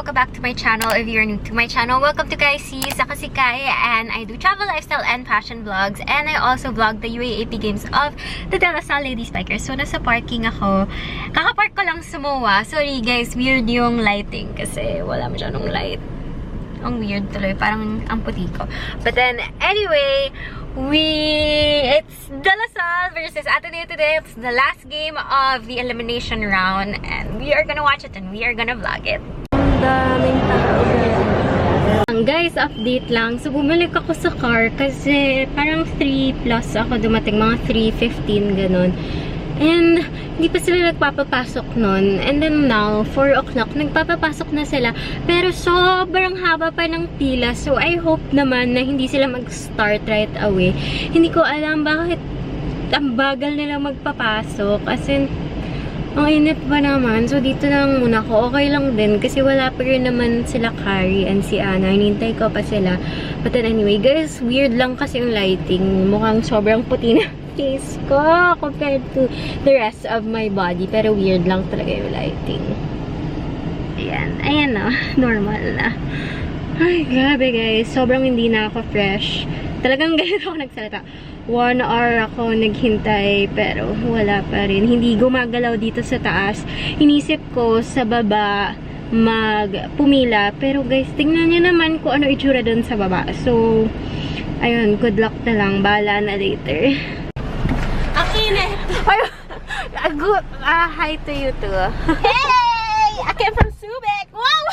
welcome back to my channel. If you're new to my channel, welcome to Kai Sees. Ako si Kai and I do travel, lifestyle, and fashion vlogs. And I also vlog the UAAP games of the De La Salle Ladies Bikers. So, nasa parking ako. Kakapark ko lang sa MOA. Sorry guys, weird yung lighting kasi wala masyadong light. Ang weird tuloy, parang ang puti ko. But then, anyway, it's De La Salle versus Ateneo today. It's the last game of the elimination round. And we are gonna watch it and we are gonna vlog it. Ang daming tao. Guys, update lang. So, bumalik ako sa car kasi parang 3 plus ako dumating. Mga 3:15, ganun. And, hindi pa sila nagpapapasok nun. And then now, 4 o'clock, nagpapapasok na sila. Pero sobrang haba pa ng pila. So, I hope naman na hindi sila mag-start right away. Hindi ko alam bakit ang bagal nila magpapasok. As in, ang init pa naman. So, dito lang muna ako. Okay lang din. Kasi wala pa rin naman sila Carrie and si Anna. Hinintay ko pa sila. But then anyway, guys, weird lang kasi yung lighting. Mukhang sobrang puti na face ko compared to the rest of my body. Pero weird lang talaga yung lighting. Ayan. Ayan na. Normal na. Ay, grabe guys. Sobrang hindi na ako fresh. Talagang ganito ako nagsalita. 1 hour ako naghintay pero wala pa rin. Hindi gumagalaw dito sa taas. Inisip ko sa baba pumila. Pero guys, tingnan nyo naman kung ano itsura dun sa baba. So, ayun, good luck na lang. Bahala na later. Ang init! Hi to you too. Hey! I came from Subic! Wow!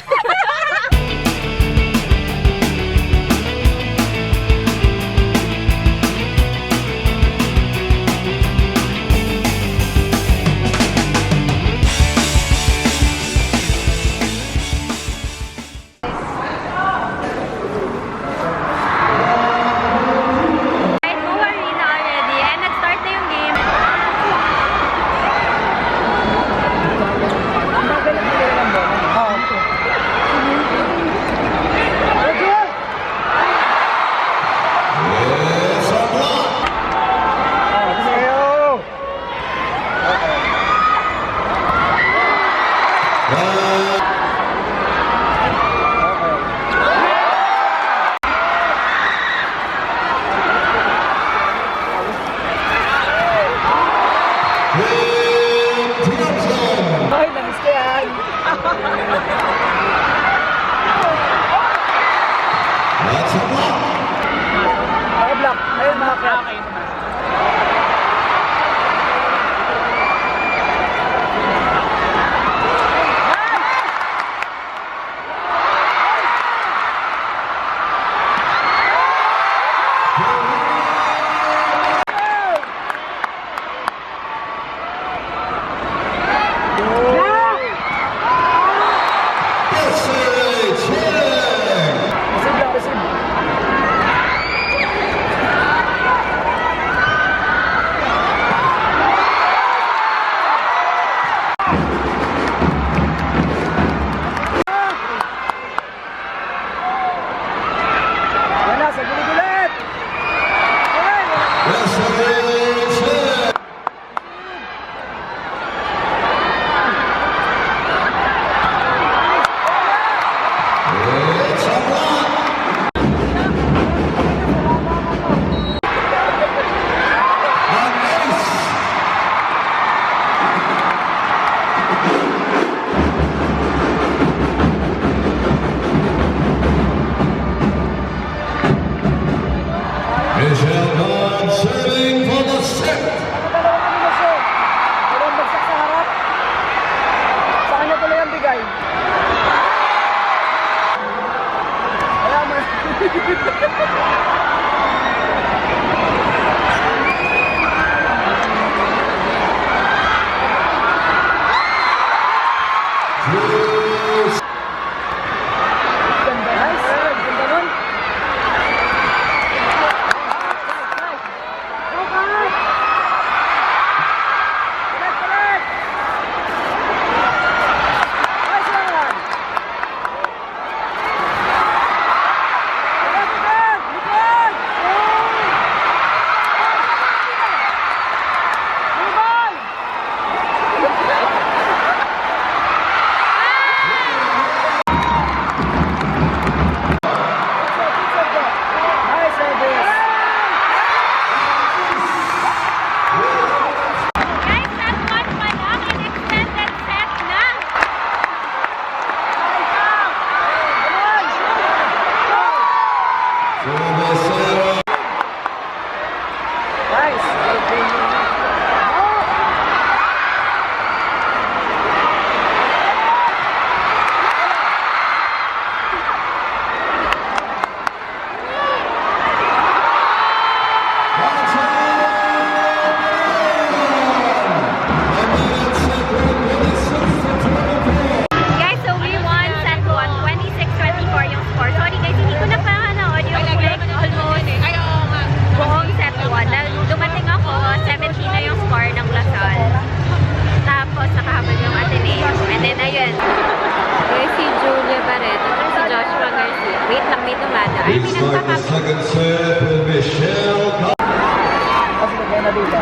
Parang We may start the nagpapap... second set with Michelle. Mas maganda dito.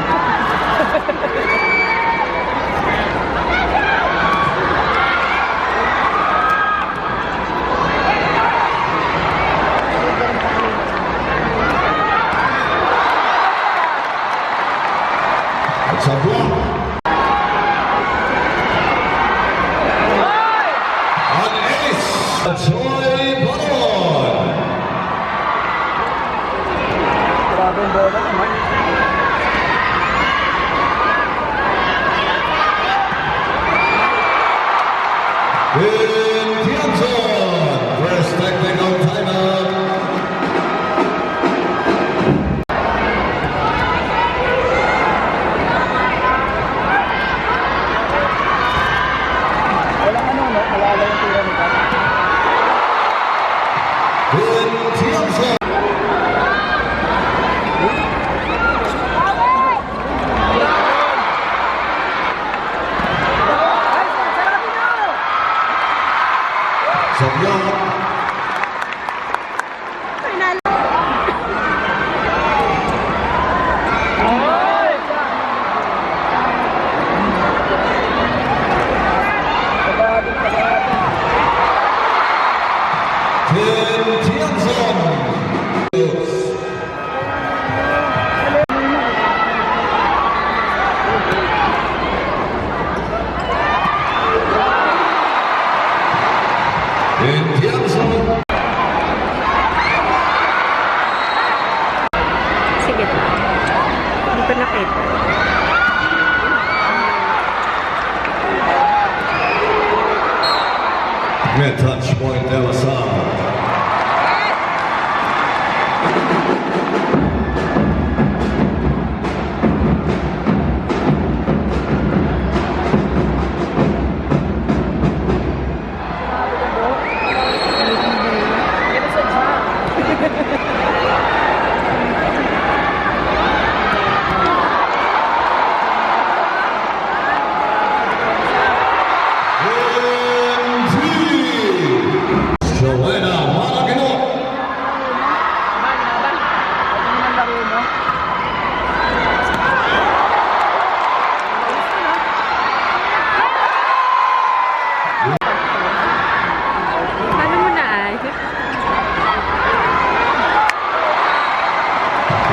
It's a block. An ace. Joy Balon. Grabe yung bola naman. In Tianzon. First technical timeout. Walang ano, no? Alala yung tira nito. In Tianzon. Sablon. In Tianzon. In Tianzon. Sige na. Hindi ko nakita. Mid-touch point De La Salle. Joanna Malagino. Paano mo na ay?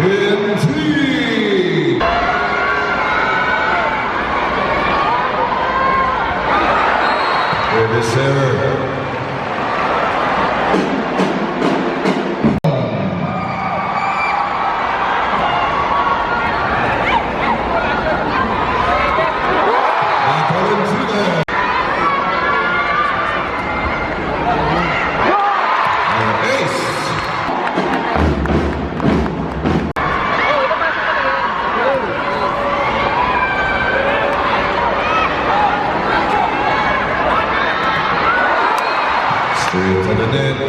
In three. With the serve. Straight to the net.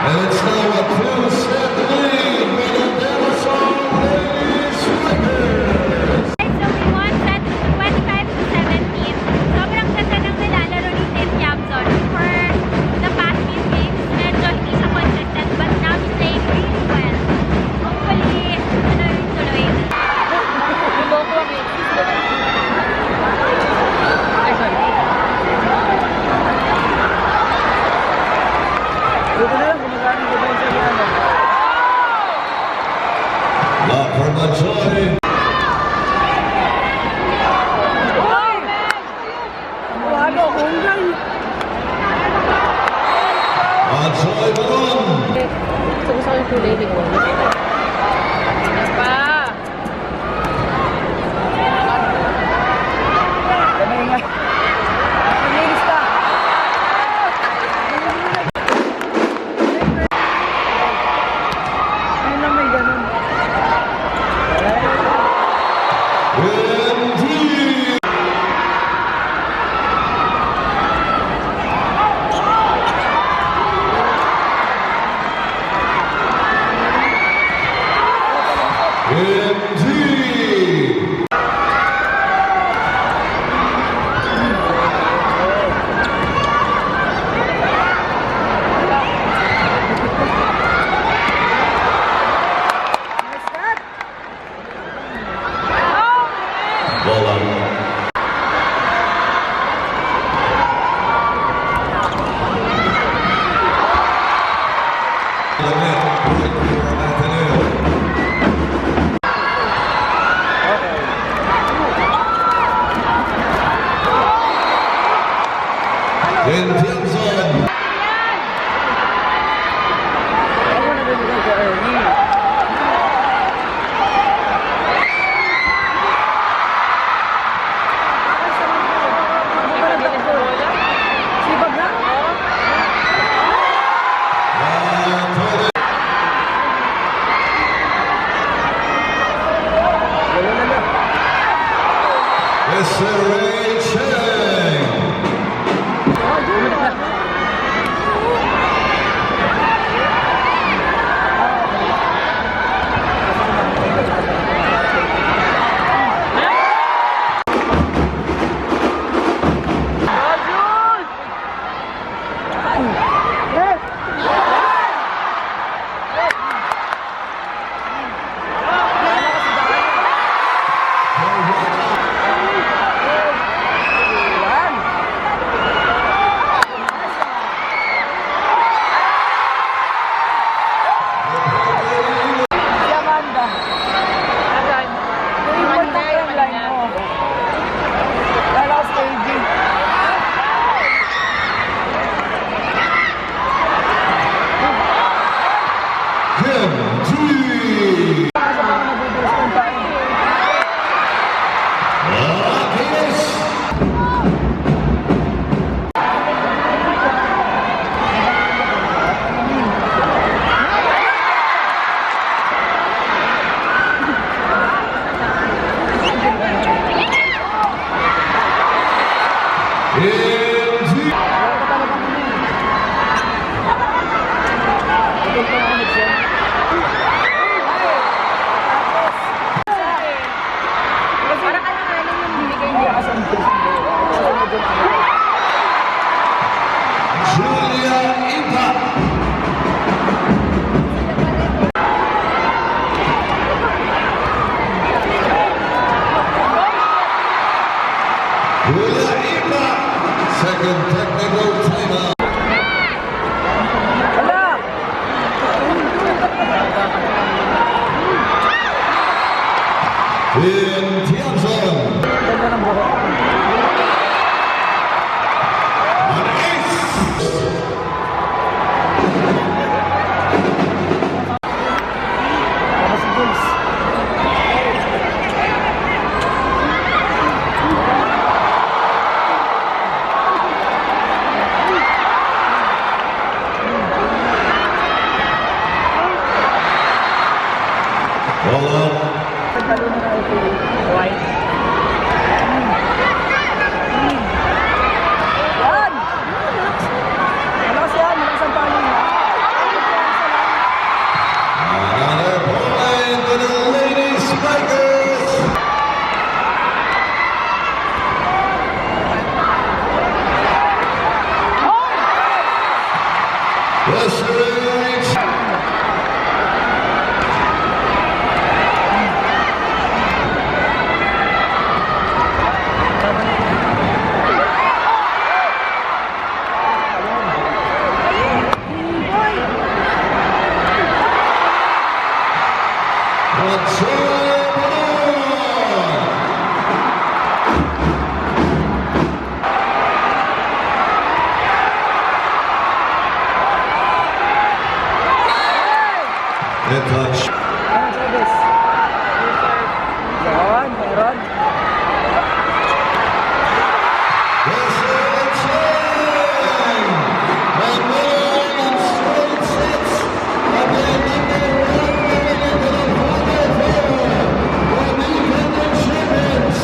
And it's now a two-set lead for the De La Salle Ladies Strikers. So we won set 25-17. Sobrang ganda ng nilalaro ni Team Tianzon. For the past few games, medyo hindi siya consistent, but now he's playing really well. Hopefully, tuloy-tuloy. Dito na lang, gumagamit ko tayo sa ano. Lock for Manchoy. Ano, hungay. Manchoy Balon. Gusto ko yung kulay din mo. Ano yung nga? Linis ka. Ayun lang may ganun. In three. In three. Desiree Cheng. Si Amanda. Naipunta ko yung line mo. Lala ko staging. Kim G. Sa mga nabubuhos kong tayo. Marquez. Kim G. Wala ka talagang ano eh. Ito pa yung connection. Para ka lang alam yung binigay niya kasi ang Julia Ipa. Julia Ipa. Second technical timeout. Wala! In Tianzon. Ganda ng buhok. An ace. Para si Jules. Ball up. Nagtalo na na ito. White. Yan! Malakas yan! Malakas ang talo niya. Another point to the Lady Spikers. Desiree Cheng. What's up, boy? Head touch. Ano service? Yan, meron. Desiree Cheng. And winning in straight sets. And then number 1 winning into the Final Four. The defending champions.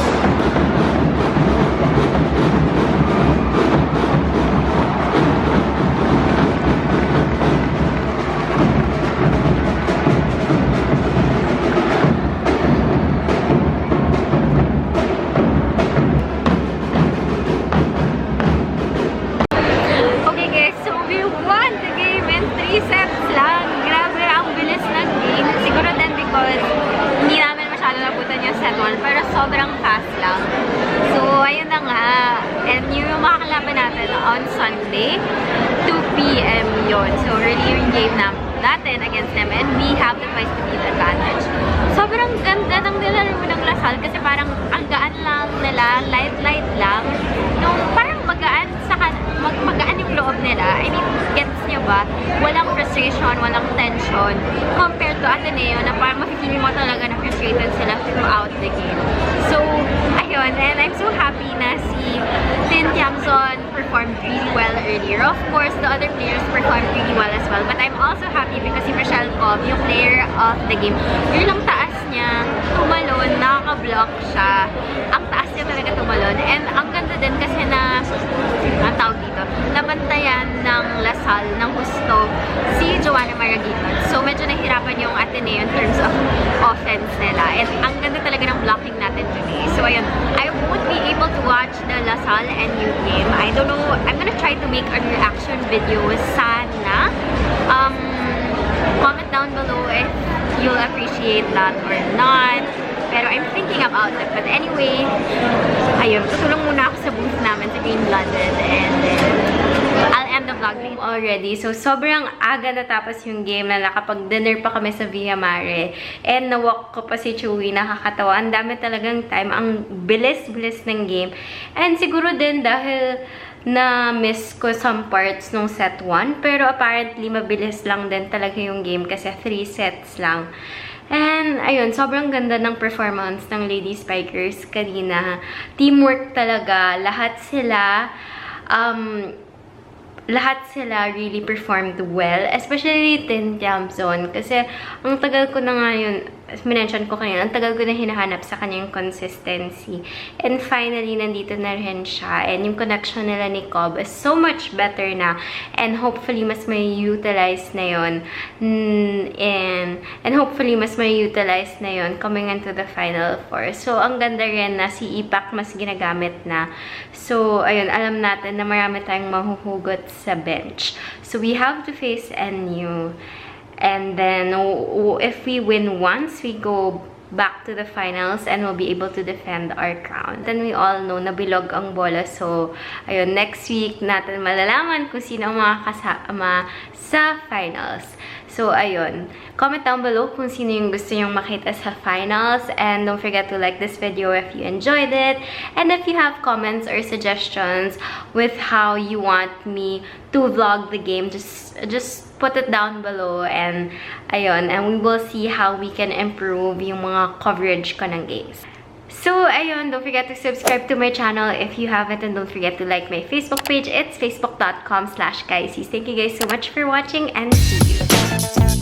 Okay guys, so we won the game in 3 sets lang. Grabe, ang bilis ng game. Siguro din because hindi namin masyado nabutan yung set 1, pero sobrang fast lang. So, ayun na nga. And yung makakalaban natin on Sunday, 2 p.m. yun. So, early yung game natin against them and we have the first speed advantage. Sobrang ganda ng nilaro ng Lasal kasi parang ang gaan lang nila, light lang. Nung parang magaan yung loob nila. I mean, gets nyo ba? Walang frustration, walang tension compared to Ateneo na parang mafe-feel mo talaga na frustrated sila throughout the game. So, ayun. And I'm so happy na si Tin Tiangson performed really well earlier. Of course, the other players performed really well as well. But I'm also happy because si Michelle Cobb, yung player of the game, yun lang taas niya tumalon, nakaka-block siya. Ang taas niya talaga tumalon. And ang ganda din kasi na, ang tawag dito, nabantayan ng Lasal, ng husto, si Joanna Maraguiton. So, medyo nahirapan yung Ateneo in terms of offense nila. And ang ganda talaga ng blocking natin today. So, ayun, I won't be able to watch the Lasal and NU game. I don't know, I'm gonna try to make a reaction video sana. Comment down below if you'll appreciate that or not. Pero I'm thinking about it. But anyway, ayun, tutulong muna ako sa booth namin sa Green-Blooded. And then, I'll end the vlog already. So, sobrang aga natapos yung game na nakapag-dinner pa kami sa Villa Mare. And nawalk ko pa si Chewy, nakakatawa. Ang dami talagang time. Ang bilis-bilis ng game. And siguro din dahil na-miss ko some parts nung set 1. Pero apparently, mabilis lang din talaga yung game kasi 3 sets lang. And, ayun, sobrang ganda ng performance ng Lady Spikers kanina. Teamwork talaga. Lahat sila really performed well. Especially Tin Tiamson. Kasi, ang tagal ko na nga yun, minention ko kanina, ang tagal ko na hinahanap sa kanyang consistency. And finally, nandito na rin siya. And yung connection nila ni Cobb is so much better na. And hopefully, mas may utilize na yun. And hopefully, mas may utilize na yun coming into the Final Four. So, ang ganda rin na si Ipak mas ginagamit na. So, ayun, alam natin na marami tayong mahuhugot sa bench. So, we have to face NU. And then, if we win once, we go back to the finals and we'll be able to defend our crown. Then we all know na bilog ang bola. So, ayun, next week natin malalaman kung sino ang makakasama sa finals. So, ayun. Comment down below kung sino yung gusto nyong makita sa finals. And don't forget to like this video if you enjoyed it. And if you have comments or suggestions with how you want me to vlog the game, just put it down below. And, ayun. And we will see how we can improve yung mga coverage ko ng games. So, ayun, don't forget to subscribe to my channel if you haven't, and don't forget to like my Facebook page. It's facebook.com/Kaisis. Thank you guys so much for watching, and see you.